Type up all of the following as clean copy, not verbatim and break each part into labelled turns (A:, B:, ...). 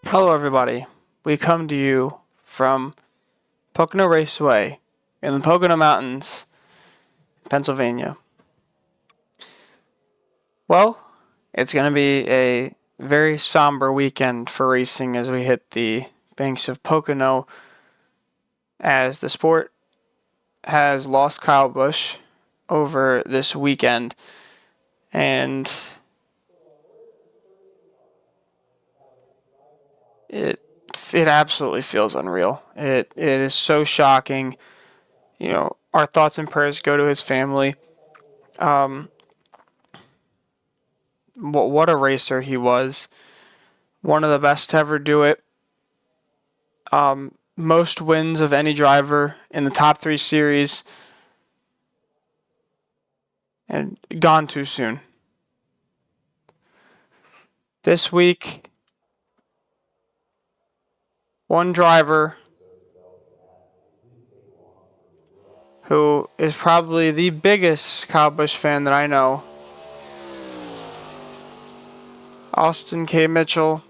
A: Hello, everybody. We come to you from Pocono Raceway in the Pocono Mountains, Pennsylvania. Well, it's going to be a very somber weekend for racing as we hit the banks of Pocono, as the sport has lost Kyle Busch over this weekend, and it absolutely feels unreal. It is so shocking. You know, our thoughts and prayers go to his family. What a racer he was. One of the best to ever do it. Most wins of any driver in the top 3 series. And gone too soon. This week, one driver who is probably the biggest Kyle Busch fan that I know, Austin K. Mitchell,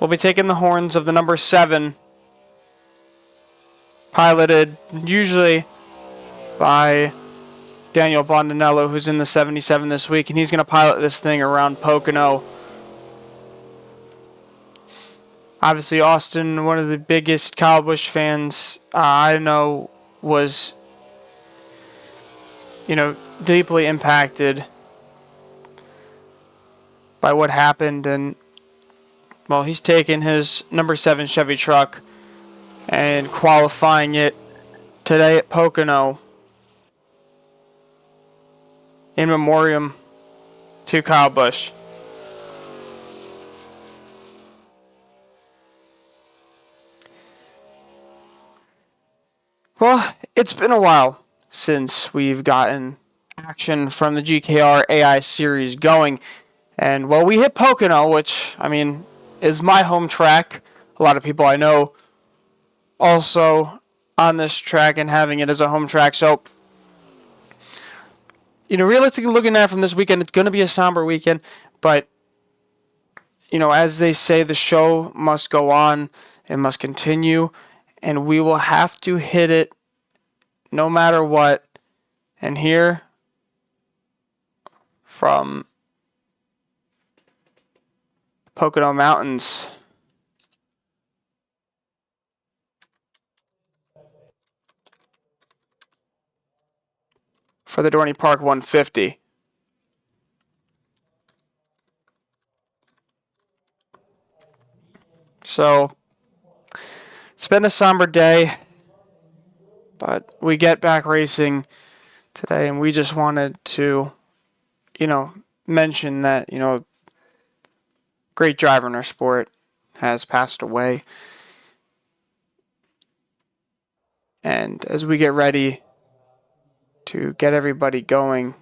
A: will be taking the horns of the number 7, piloted usually by Daniel Bondinello, who's in the 77 this week, and he's going to pilot this thing around Pocono. Obviously, Austin, one of the biggest Kyle Busch fans I know, was, deeply impacted by what happened. And, well, he's taken his number 7 Chevy truck and qualifying it today at Pocono in memoriam to Kyle Busch. Well, it's been a while since we've gotten action from the GKR AI series going. And, well, we hit Pocono, which, is my home track. A lot of people I know also on this track and having it as a home track. So, realistically looking at it from this weekend, it's going to be a somber weekend. But, as they say, the show must go on. It must continue. And we will have to hit it no matter what. And here, from Pocono Mountains, for the Dorney Park 150. So, it's been a somber day, but we get back racing today, and we just wanted to, mention that, great driver in our sport has passed away. And as we get ready to get everybody going,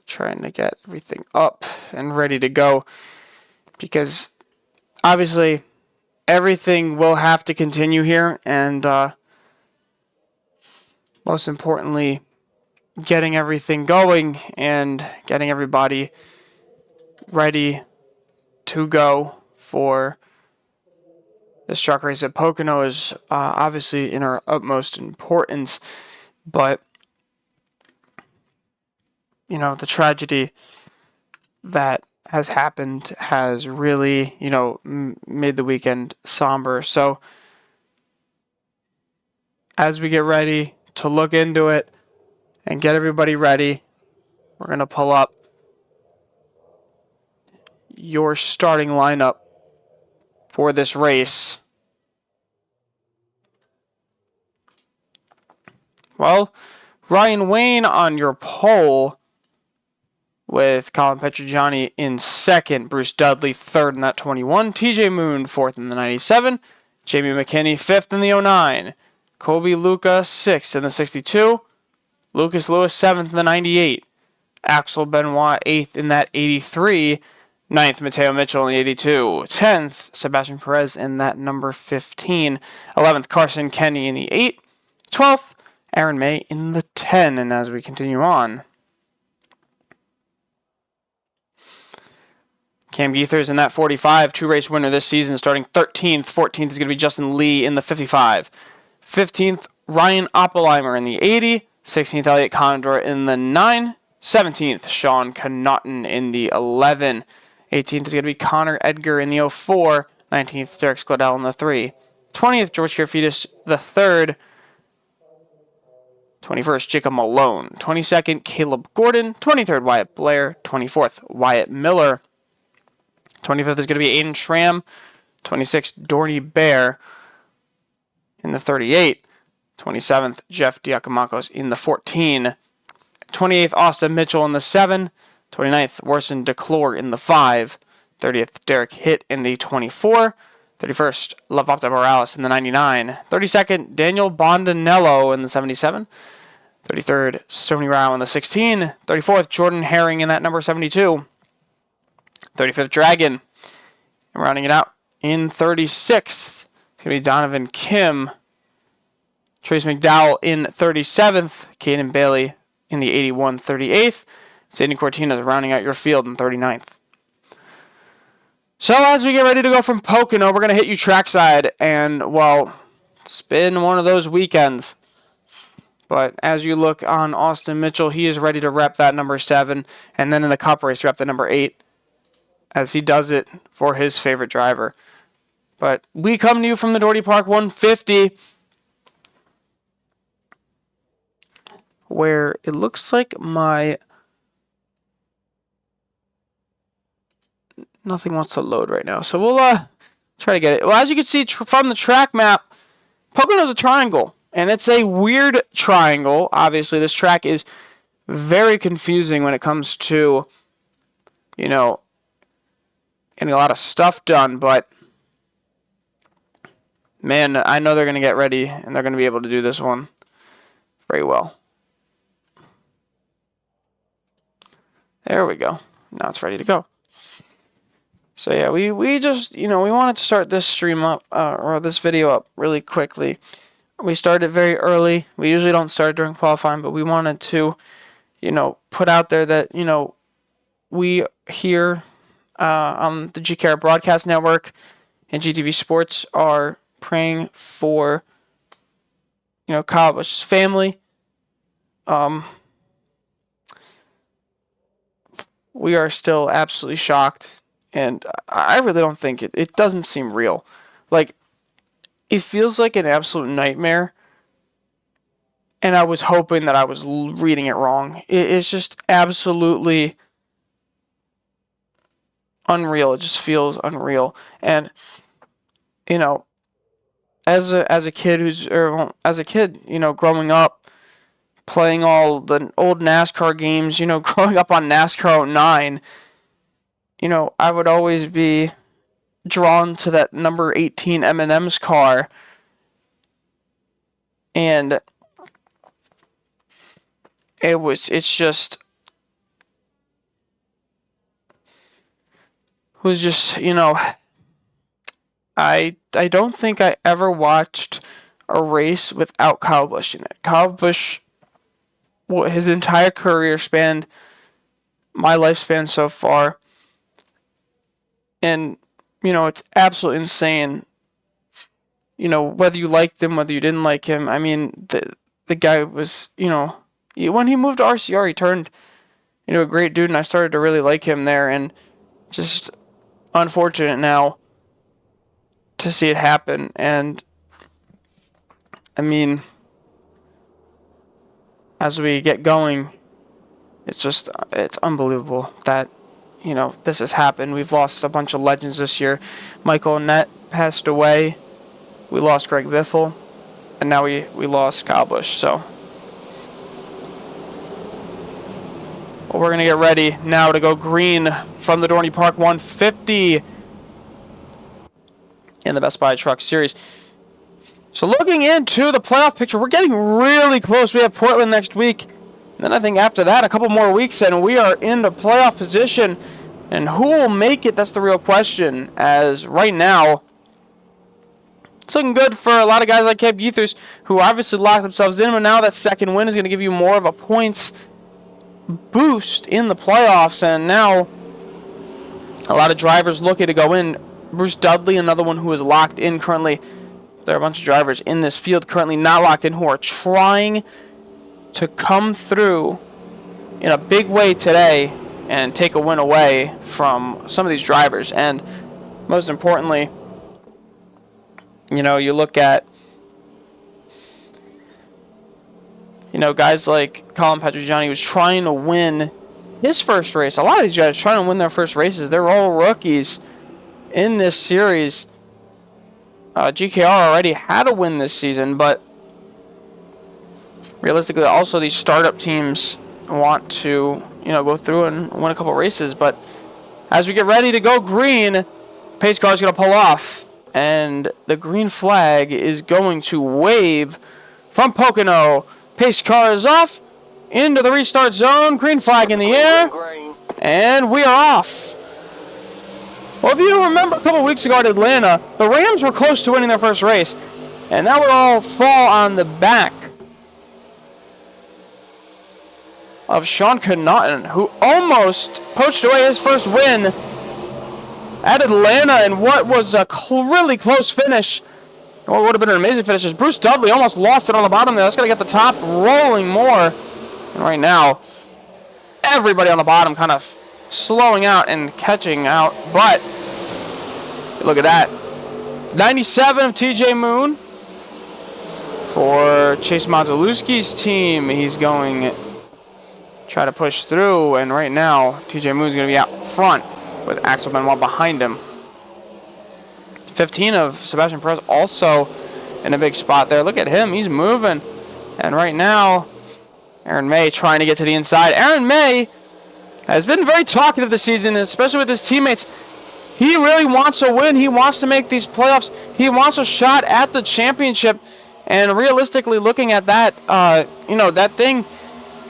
A: trying to get everything up and ready to go, because obviously everything will have to continue here, and most importantly, getting everything going and getting everybody ready to go for this truck race at Pocono is obviously in our utmost importance, but the tragedy that has happened has really made the weekend somber. So as we get ready to look into it and get everybody ready, we're going to pull up your starting lineup for this race. Well, Ryan Wayne on your pole with Colin Petrogiani in second, Bruce Dudley third in that 21, TJ Moon fourth in the 97, Jamie McKinney fifth in the 09, Kobe Luca sixth in the 62, Lucas Lewis seventh in the 98, Axel Benoit eighth in that 83, 9th, Mateo Mitchell in the 82. 10th, Sebastian Perez in that number 15. 11th, Carson Kenny in the 8. 12th, Aaron May in the 10. And as we continue on, Cam Geethers in that 45, two-race winner this season, starting 13th. 14th is going to be Justin Lee in the 55. 15th, Ryan Oppenheimer in the 80. 16th, Elliott Condor in the 9. 17th, Sean Connaughton in the 11. 18th is going to be Connor Edgar in the 04. 19th, Derek Skladell in the 3. 20th, George Kierfidis the 3rd. 21st, Jacob Malone. 22nd, Caleb Gordon. 23rd, Wyatt Blair. 24th, Wyatt Miller. 25th is going to be Aiden Schramm. 26th, Dorney Bear in the 38. 27th, Jeff Diakomakos in the 14. 28th, Austin Mitchell in the 7. 29th, Warson DeClore in the 5. 30th, Derek Hitt in the 24. 31st, Lavopta Morales in the 99. 32nd, Daniel Bondanello in the 77. 33rd, Stoney Rao in the 16. 34th, Jordan Herring in that number 72. 35th, Dragon. And rounding it out in 36th, it's going to be Donovan Kim. Trace McDowell in 37th. Caden Bailey in the 81. 38th. Sandy Cortinas rounding out your field in 39th. So as we get ready to go from Pocono, we're going to hit you trackside. And, well, it's been one of those weekends. But as you look on Austin Mitchell, he is ready to rep that number 7. And then in the Cup race, rep the number 8. As he does it for his favorite driver. But we come to you from the Doherty Park 150. Where it looks like nothing wants to load right now. So we'll try to get it. Well, as you can see from the track map, Pocono's a triangle. And it's a weird triangle. Obviously, this track is very confusing when it comes to, getting a lot of stuff done. But, man, I know they're going to get ready, and they're going to be able to do this one very well. There we go. Now it's ready to go. So yeah, we just, we wanted to start this stream up, or this video up really quickly. We started very early. We usually don't start during qualifying, but we wanted to, put out there that, we here on the GKR Broadcast Network and GTV Sports are praying for, Kyle Busch's family. We are still absolutely shocked, and I really don't think it doesn't seem real. Like, it feels like an absolute nightmare, and I was hoping that I was reading it wrong. It's just absolutely unreal. It just feels unreal, and as a kid growing up, playing all the old NASCAR games, growing up on NASCAR 09, I would always be drawn to that number 18 M&M's car. And it's just I don't think I ever watched a race without Kyle Busch in it. Kyle Busch, his entire career spanned my lifespan so far, And, it's absolutely insane. Whether you liked him, whether you didn't like him. I mean, the guy was, when he moved to RCR, he turned into a great dude, and I started to really like him there. And just unfortunate now to see it happen. And, I mean, as we get going, it's unbelievable that, this has happened. We've lost a bunch of legends this year. Michael Annett passed away. We lost Greg Biffle. And now we lost Kyle Busch. So, well, we're going to get ready now to go green from the Dorney Park 150 in the Best Buy Truck Series. So looking into the playoff picture, we're getting really close. We have Portland next week. And then I think after that, a couple more weeks, and we are in the playoff position. And who will make it? That's the real question. As right now, it's looking good for a lot of guys like Cape Geethers, who obviously locked themselves in. But now that second win is going to give you more of a points boost in the playoffs. And now a lot of drivers looking to go in. Bruce Dudley, another one who is locked in currently. There are a bunch of drivers in this field currently not locked in who are trying to come through in a big way today and take a win away from some of these drivers. And most importantly, you look at, guys like Colin Petrogiani, who's trying to win his first race. A lot of these guys are trying to win their first races. They're all rookies in this series. GKR already had a win this season, but realistically, also these startup teams want to, go through and win a couple races. But as we get ready to go green, pace car is going to pull off, and the green flag is going to wave from Pocono. Pace car is off into the restart zone. Green flag in the air, and we are off. Well, if you remember a couple weeks ago at Atlanta, the Rams were close to winning their first race, and that would all fall on the back of Sean Connaughton, who almost poached away his first win at Atlanta in what was a really close finish. What would have been an amazing finish is Bruce Dudley almost lost it on the bottom there. That's going to get the top rolling more. And right now, everybody on the bottom kind of slowing out and catching out. But look at that. 97 of TJ Moon for Chase Mazalewski's team. He's going try to push through, and right now TJ Moon's going to be out front with Axel Benoit behind him. 15 of Sebastian Perez also in a big spot there. Look at him, he's moving. And right now, Aaron May trying to get to the inside. Aaron May has been very talkative this season, especially with his teammates. He really wants a win. He wants to make these playoffs. He wants a shot at the championship. And realistically, looking at that, that thing,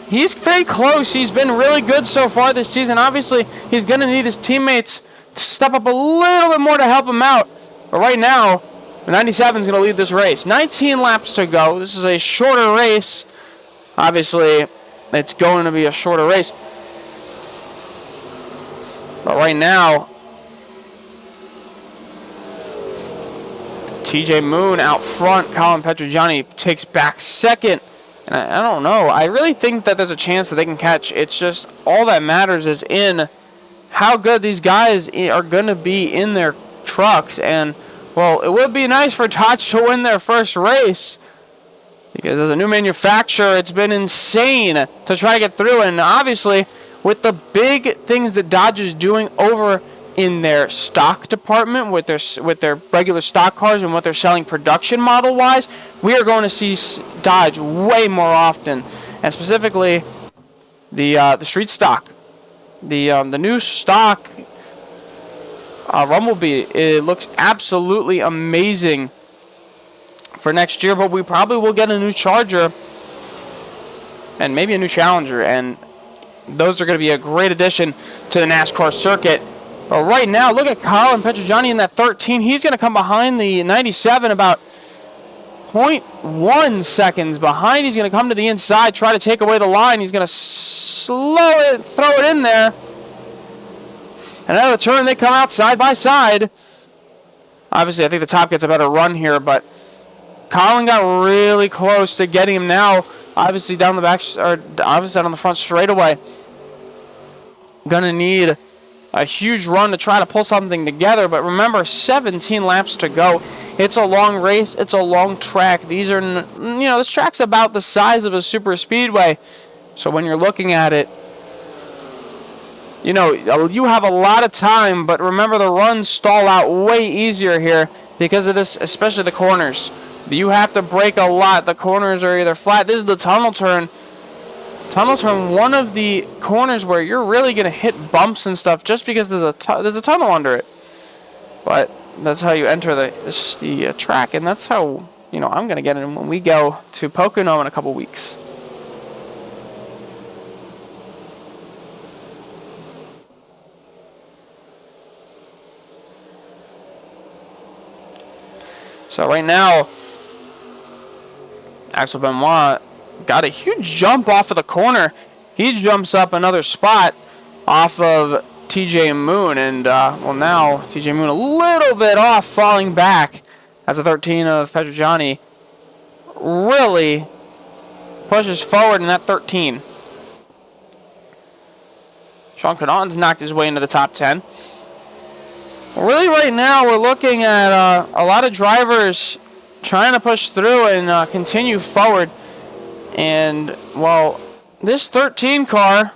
A: he's very close. He's been really good so far this season. Obviously, he's going to need his teammates to step up a little bit more to help him out. But right now, the 97 is going to lead this race. 19 laps to go. This is a shorter race. Obviously, it's going to be a shorter race. But right now, TJ Moon out front. Colin Petrogiani takes back second. And I don't know. I really think that there's a chance that they can catch. It's just all that matters is in how good these guys are going to be in their trucks. And, well, it would be nice for Dodge to win their first race, because as a new manufacturer, it's been insane to try to get through. And obviously, with the big things that Dodge is doing over in their stock department with their regular stock cars and what they're selling production model wise, we are going to see Dodge way more often, and specifically the street stock, the new stock Rumblebee. It looks absolutely amazing for next year, but we probably will get a new Charger and maybe a new Challenger, and those are going to be a great addition to the NASCAR circuit. But right now, look at Colin Petrogiani in that 13. He's going to come behind the 97 about 0.1 seconds behind. He's going to come to the inside, try to take away the line. He's going to slow it, throw it in there. And out of the turn, they come out side by side. Obviously, I think the top gets a better run here, but Colin got really close to getting him now. Obviously, down the back, or obviously down on the front straightaway. Gonna need a huge run to try to pull something together, but remember, 17 laps to go. It's a long race. It's a long track. These are, this track's about the size of a super speedway. So when you're looking at it, you have a lot of time, but remember the runs stall out way easier here because of this, especially the corners. You have to brake a lot. The corners are either flat. This is the tunnel turn. Tunnel turn, one of the corners where you're really going to hit bumps and stuff just because there's a tunnel under it. But that's how you enter the track, and that's how I'm going to get in when we go to Pocono in a couple weeks. So right now, Axel Benoit got a huge jump off of the corner. He jumps up another spot off of TJ Moon. And, now TJ Moon a little bit off, falling back as the 13 of Petrogiani really pushes forward in that 13. Sean Connaughton's knocked his way into the top 10. Really, right now, we're looking at a lot of drivers trying to push through and continue forward. And, this 13 car,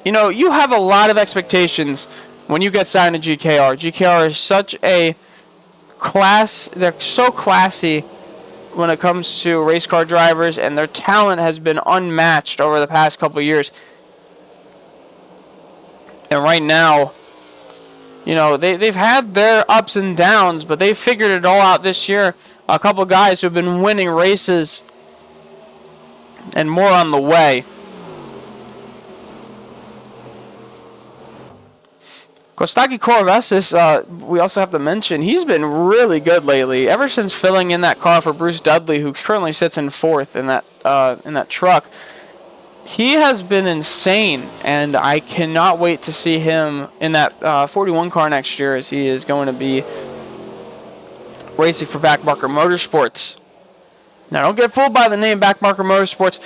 A: you have a lot of expectations when you get signed to GKR. GKR is such a class, they're so classy when it comes to race car drivers, and their talent has been unmatched over the past couple of years. And right now, they've had their ups and downs, but they figured it all out this year. A couple guys who have been winning races and more on the way. Kostaki Korovesis, we also have to mention, he's been really good lately. Ever since filling in that car for Bruce Dudley, who currently sits in fourth in that truck, he has been insane, and I cannot wait to see him in that 41 car next year, as he is going to be racing for Backmarker Motorsports. Now, don't get fooled by the name. Backmarker Motorsports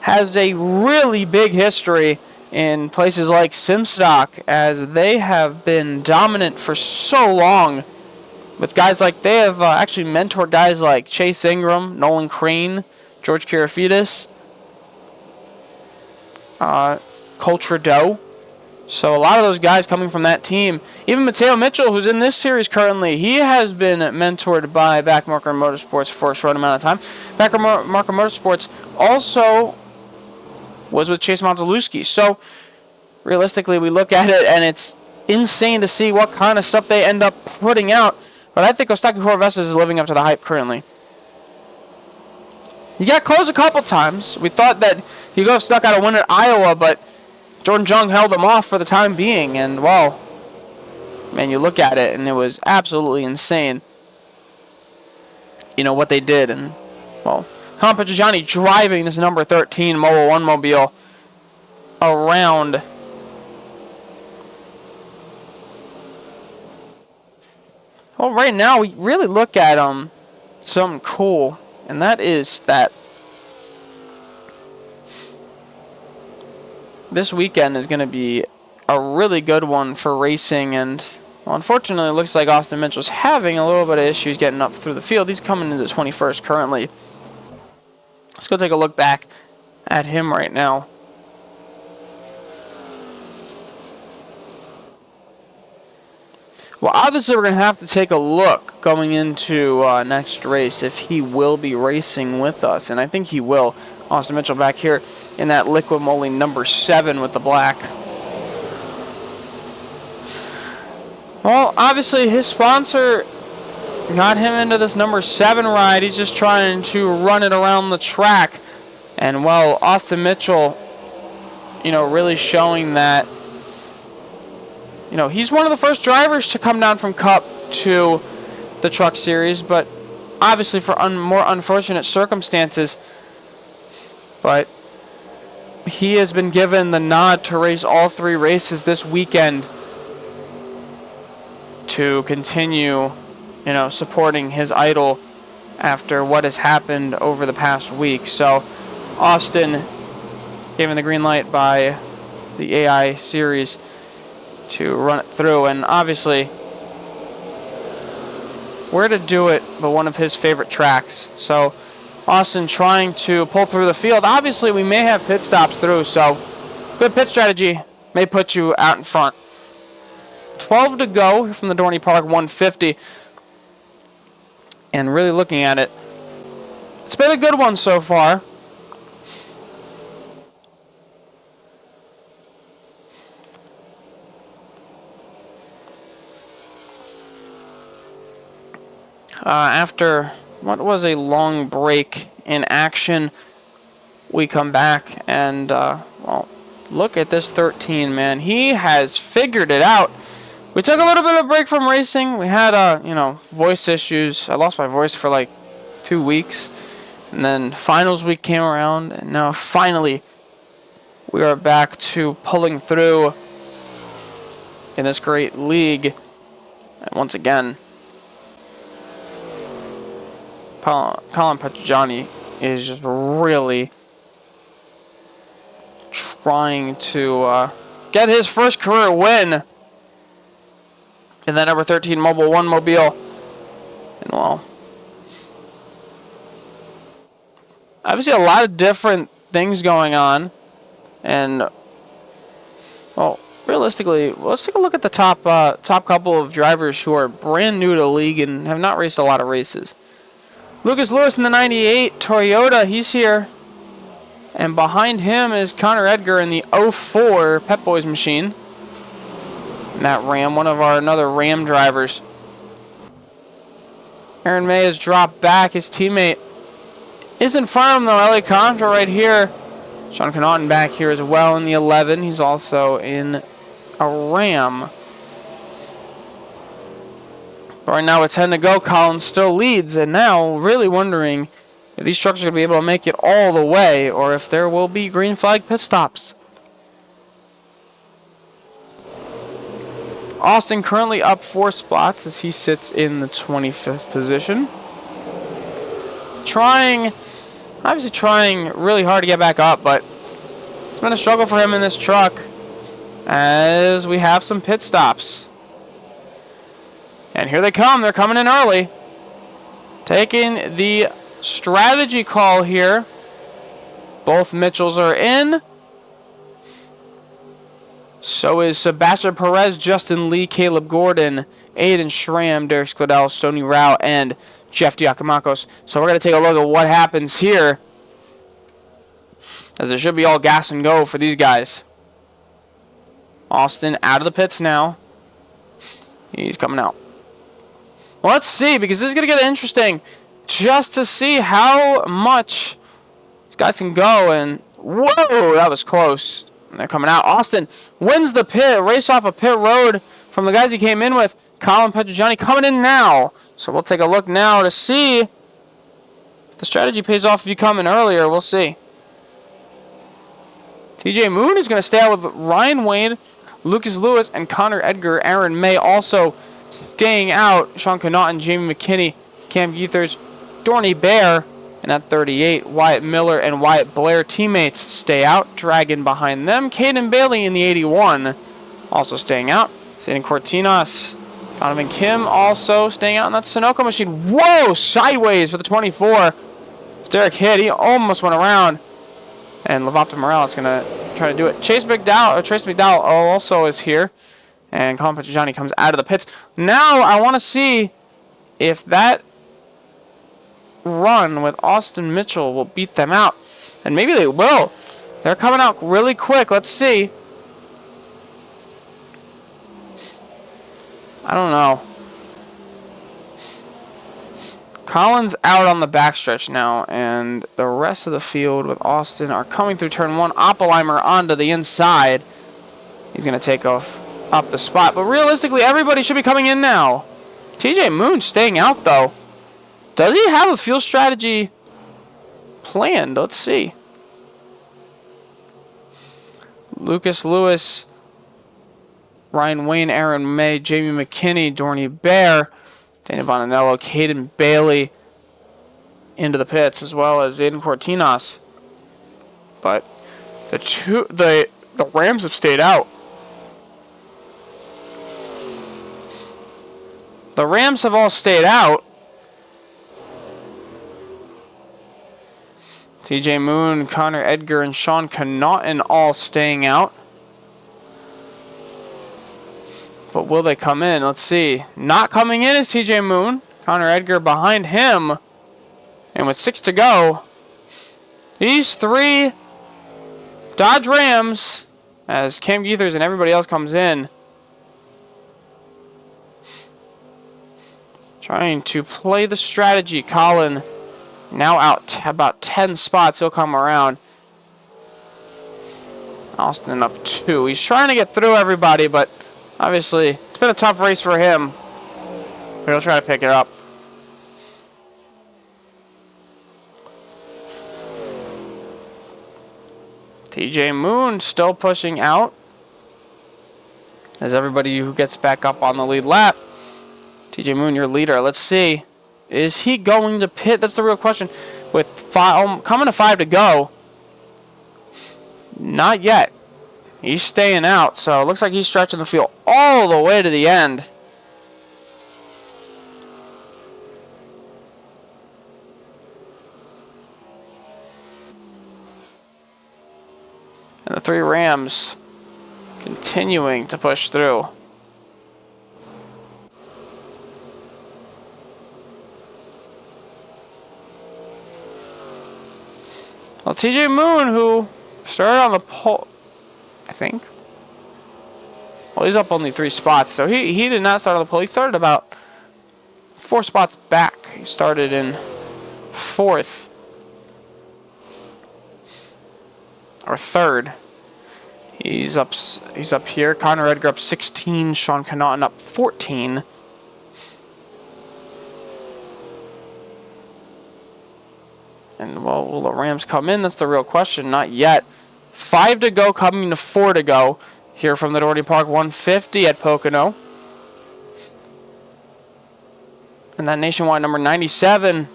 A: has a really big history in places like SimStock, as they have been dominant for so long with guys like, they have actually mentored guys like Chase Ingram, Nolan Crane, George Karafitis, Cole Trudeau. So a lot of those guys coming from that team. Even Mateo Mitchell, who's in this series currently, he has been mentored by Backmarker Motorsports for a short amount of time. Backmarker Motorsports also was with Chase Montelewski. So realistically, we look at it, and it's insane to see what kind of stuff they end up putting out. But I think Kostaki Korovesis is living up to the hype currently. He got close a couple times. We thought that he could have stuck out a win at Iowa, but Jordan Jung held him off for the time being. And, man, you look at it, and it was absolutely insane, what they did. And, Colin Petrogiani driving this number 13 Mobil 1 mobile around. Well, right now, we really look at something cool. And that is that this weekend is going to be a really good one for racing. And, unfortunately, it looks like Austin Mitchell's having a little bit of issues getting up through the field. He's coming into the 21st currently. Let's go take a look back at him right now. Well, obviously, we're going to have to take a look going into next race if he will be racing with us. And I think he will. Austin Mitchell back here in that Liqui Moly number 7 with the black. Well, obviously, his sponsor got him into this number 7 ride. He's just trying to run it around the track. And, Austin Mitchell, really showing that, he's one of the first drivers to come down from Cup to the Truck Series, but obviously for more unfortunate circumstances. But he has been given the nod to race all 3 races this weekend to continue, supporting his idol after what has happened over the past week. So Austin given the green light by the AI series to run it through, and obviously where to do it but one of his favorite tracks. So Austin trying to pull through the field. Obviously we may have pit stops through, so good pit strategy may put you out in front. 12 to go from the Dorney Park 150, and really looking at it, it's been a good one so far. After what was a long break in action, we come back and, well, look at this 13, man. He has figured it out. We took a little bit of a break from racing. We had, voice issues. I lost my voice for like 2 weeks. And then finals week came around, and now finally we are back to pulling through in this great league. And once again, Colin Petrojani is just really trying to get his first career win in that number 13 Mobile 1 Mobile. And, well, obviously a lot of different things going on. And, well, realistically, let's take a look at the top couple of drivers who are brand new to the league and have not raced a lot of races. Lucas Lewis in the 98 Toyota, he's here. And behind him is Connor Edgar in the 04 Pep Boys machine. And that Ram, another Ram drivers. Aaron May has dropped back. His teammate is in front of him, though. Ellie Contra right here. Sean Connaughton back here as well in the 11. He's also in a Ram. But right now with 10 to go, Collins still leads. And now really wondering if these trucks are going to be able to make it all the way, or if there will be green flag pit stops. Austin currently up 4 spots as he sits in the 25th position. Obviously trying really hard to get back up, but it's been a struggle for him in this truck as we have some pit stops. And here they come. They're coming in early. Taking the strategy call here. Both Mitchells are in. So is Sebastian Perez, Justin Lee, Caleb Gordon, Aiden Schramm, Derek Skladell, Stoney Rao, and Jeff Diakomakos. So we're going to take a look at what happens here, as it should be all gas and go for these guys. Austin out of the pits now. He's coming out. Well, let's see, because this is going to get interesting just to see how much these guys can go. And whoa, that was close. And they're coming out. Austin wins the pit, race off a pit road from the guys he came in with. Colin Petrojani coming in now. So we'll take a look now to see if the strategy pays off if you come in earlier. We'll see. TJ Moon is going to stay out with Ryan Wade, Lucas Lewis, and Connor Edgar. Aaron May also staying out. Sean Connaughton, Jamie McKinney, Cam Geethers, Dorney Bear, and at 38, Wyatt Miller and Wyatt Blair teammates stay out. Dragon behind them. Caden Bailey in the 81 also staying out. Zayden Cortinas, Donovan Kim also staying out in that Sunoco machine. Whoa! Sideways for the 24. Derek hit. He almost went around. And Lavopta Morales is going to try to do it. Trace McDowell also is here. And Colin Petrojani comes out of the pits. Now I want to see if that run with Austin Mitchell will beat them out. And maybe they will. They're coming out really quick. Let's see. I don't know. Collins out on the backstretch now, and the rest of the field with Austin are coming through turn 1. Oppenheimer onto the inside. He's going to take off up the spot. But realistically, everybody should be coming in now. TJ Moon staying out, though. Does he have a fuel strategy planned? Let's see. Lucas Lewis, Ryan Wayne, Aaron May, Jamie McKinney, Dorney Bear, Daniel Bonanello, Caden Bailey into the pits, as well as Aiden Cortinas. But the Rams have stayed out. The Rams have all stayed out. TJ Moon, Connor Edgar, and Sean Connaughton all staying out. But will they come in? Let's see. Not coming in is TJ Moon. Connor Edgar behind him. And with 6 to go, these 3 Dodge Rams, as Cam Geethers and everybody else comes in, trying to play the strategy. Colin now out about 10 spots. He'll come around. Austin up 2. He's trying to get through everybody, but obviously it's been a tough race for him. But he'll try to pick it up. TJ Moon still pushing out as everybody who gets back up on the lead lap. TJ Moon, your leader. Let's see. Is he going to pit? That's the real question. With coming to 5 to go. Not yet. He's staying out, so it looks like he's stretching the field all the way to the end. And the 3 Rams continuing to push through. Well, TJ Moon, who started on the pole, I think. Well, he's up only 3 spots, so he did not start on the pole. He started about 4 spots back. He started in 4th. Or 3rd. He's up here. Connor Edgar up 16. Sean Connaughton up 14. And, well, will the Rams come in? That's the real question. Not yet. 5 to go, coming to 4 to go. Here from the Dorney Park 150 at Pocono. And that nationwide number 97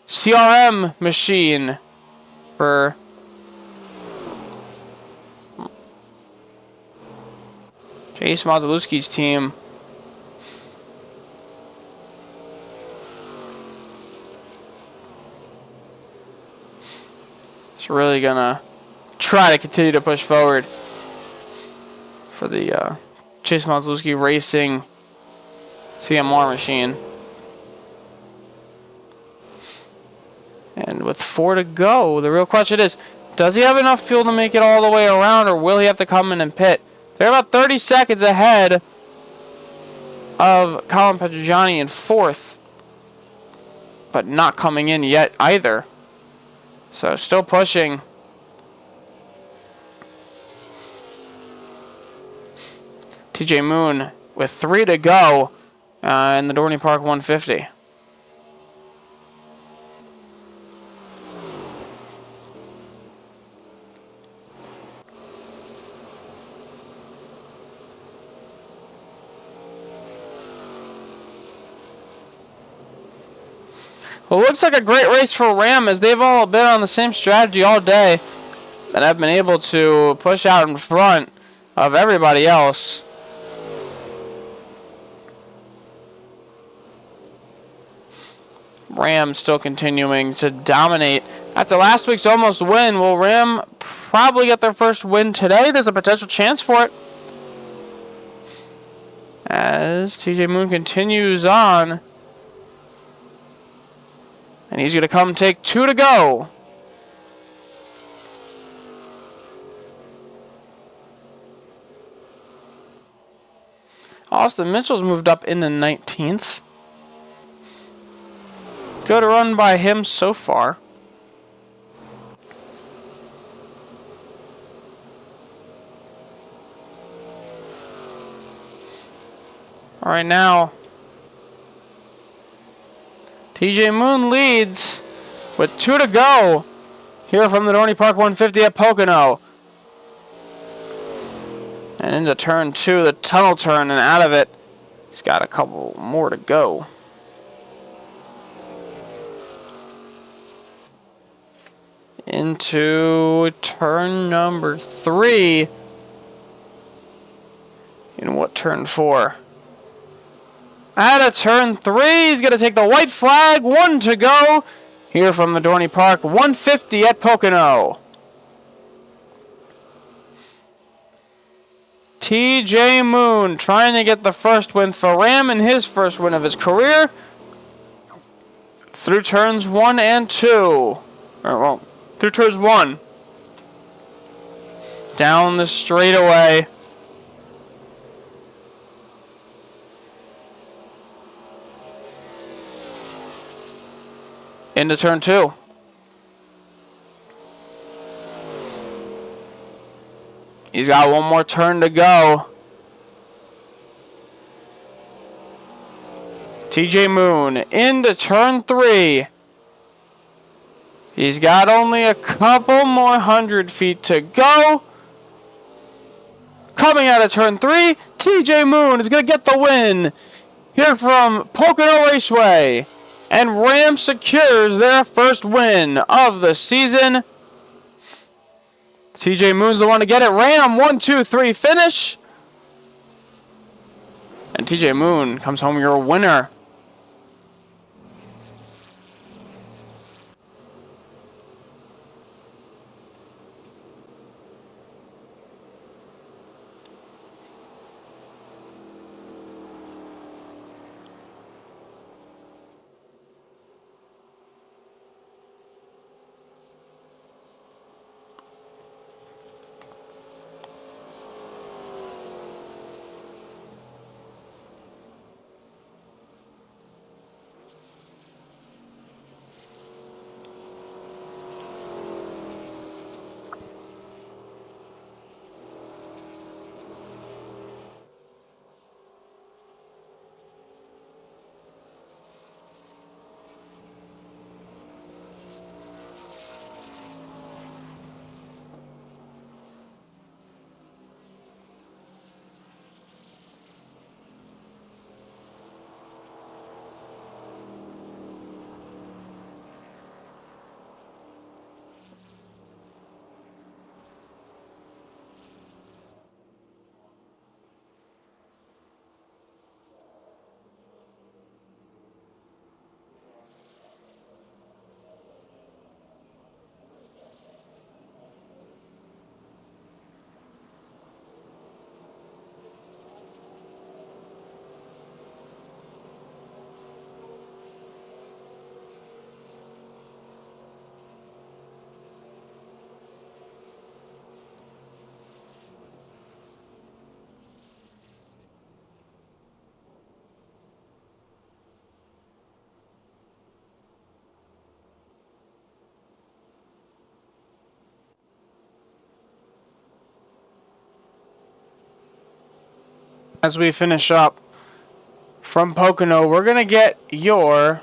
A: CRM machine for Chase Mazalewski's team. It's really gonna try to continue to push forward for the Chase Mazalewski Racing CMR machine. And with 4 to go, the real question is, does he have enough fuel to make it all the way around, or will he have to come in and pit? They're about 30 seconds ahead of Colin Petrogiani in 4th, but not coming in yet either. So still pushing. TJ Moon with 3 to go in the Dorney Park 150. Well, it looks like a great race for Ram, as they've all been on the same strategy all day and have been able to push out in front of everybody else. Ram still continuing to dominate. After last week's almost win, will Ram probably get their first win today? There's a potential chance for it, as TJ Moon continues on. And he's going to come take 2 to go. Austin Mitchell's moved up into 19th. Good run by him so far. All right, now TJ Moon leads with 2 to go here from the Dorney Park 150 at Pocono. And into turn 2, the tunnel turn, and out of it. He's got a couple more to go. Into turn number 3. And what turn 4? Out of turn 3, he's going to take the white flag. 1 to go here from the Dorney Park. 150 at Pocono. TJ Moon trying to get the first win for Ram and his first win of his career. Through turns 1 and 2. Through turns 1. Down the straightaway. Into turn 2. He's got one more turn to go. TJ Moon into turn 3. He's got only a couple more 100 feet to go. Coming out of turn 3, TJ Moon is going to get the win here from Pocono Raceway. And Ram secures their first win of the season. TJ Moon's the one to get it. Ram 1-2-3 finish. And TJ Moon comes home your winner. As we finish up from Pocono, we're going to get your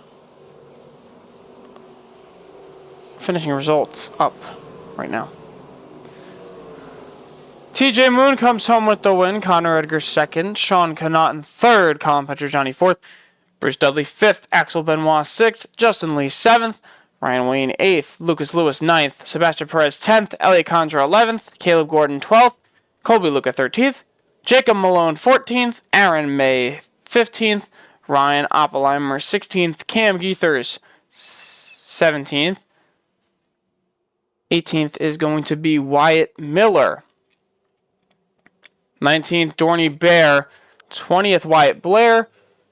A: finishing results up right now. TJ Moon comes home with the win. Connor Edgar second. Sean Connaughton third. Colin Petrogiani fourth. Bruce Dudley fifth. Axel Benoit sixth. Justin Lee seventh. Ryan Wayne eighth. Lucas Lewis ninth. Sebastian Perez 10th. Elliot Condra 11th. Caleb Gordon 12th. Colby Luca 13th. Jacob Malone 14th. Aaron May 15th. Ryan Oppenheimer 16th. Cam Geethers 17th. 18th is going to be Wyatt Miller. 19th, Dorney Bear. 20th, Wyatt Blair.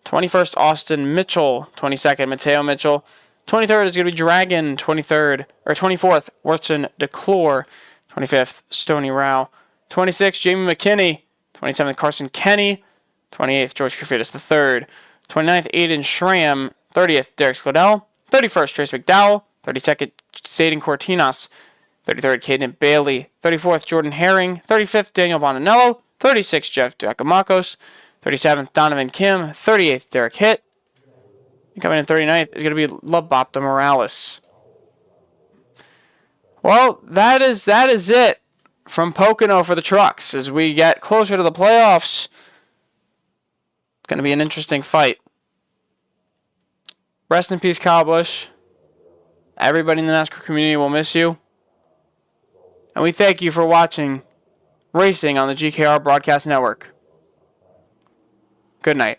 A: 21st, Austin Mitchell. 22nd, Mateo Mitchell. 23rd is going to be Dragon. 24th, Worthington DeClore. 25th, Stoney Rao. 26th, Jamie McKinney. 27th, Carson Kenny. 28th, George Kerfidis III. 29th, Aiden Schramm. 30th, Derek Scodell. 31st, Trace McDowell. 32nd, Zayden Cortinas. 33rd, Caden Bailey. 34th, Jordan Herring. 35th, Daniel Bonanello. 36th, Jeff Giacomakos. 37th, Donovan Kim. 38th, Derek Hitt. And coming in 39th is going to be Labopta Morales. Well, that is it from Pocono for the trucks as we get closer to the playoffs. It's going to be an interesting fight. Rest in peace, Kyle Busch. Everybody in the NASCAR community will miss you. And we thank you for watching Racing on the GKR Broadcast Network. Good night.